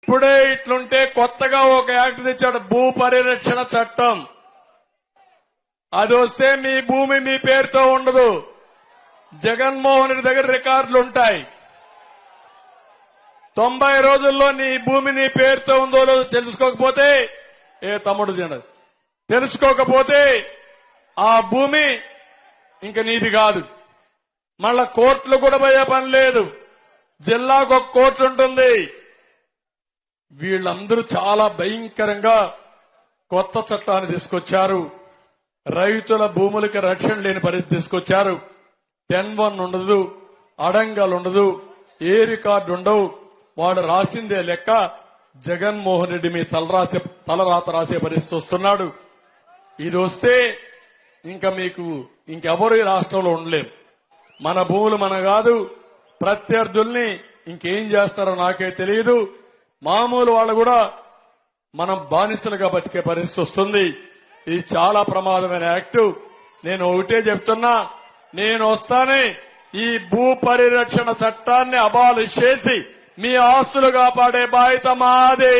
ఇప్పుడే ఇట్లుంటే కొత్తగా ఒక యాక్ట్ తెచ్చాడు, భూ పరిరక్షణ చట్టం. అది వస్తే మీ భూమి మీ పేరుతో ఉండదు. జగన్మోహన్ రెడ్డి దగ్గర రికార్డులు ఉంటాయి. 90 రోజుల్లో నీ భూమి నీ పేరుతో ఉందో లేదో తెలుసుకోకపోతే, తమ్ముడు తెలుసుకోకపోతే ఆ భూమి ఇంక నీది కాదు. మళ్ళా కోర్టులు కూడా పోయే పని లేదు. జిల్లాకు ఒక కోర్టు ఉంటుంది. వీళ్ళందరూ చాలా భయంకరంగా కొత్త చట్టాన్ని తీసుకొచ్చారు. రైతుల భూములకి రక్షణ లేని పరిస్థితి తీసుకొచ్చారు. 10-1 ఉండదు, అడంగల్ ఉండదు, ఏ రికార్డు ఉండవు. వాడు రాసిందే లెక్క. జగన్మోహన్ రెడ్డి మీ తలరాత రాసే పరిస్థితి వస్తున్నాడు. ఇది వస్తే ఇంకా మీకు ఇంకెవరు ఈ రాష్ట్రంలో ఉండలేం. మన భూములు మన కాదు. ప్రత్యర్థుల్ని ఇంకేం చేస్తారో నాకే తెలియదు. మామూలు వాళ్ళు కూడా మనం బానిసలుగా బతికే పరిస్థితి వస్తుంది. ఇది చాలా ప్రమాదమైన యాక్టు. నేను ఒకటే చెప్తున్నా, నేను వస్తానే ఈ భూ పరిరక్షణ చట్టాన్ని అబాలిష్ చేసి మీ ఆస్తులు కాపాడే బాధ్యత మాది.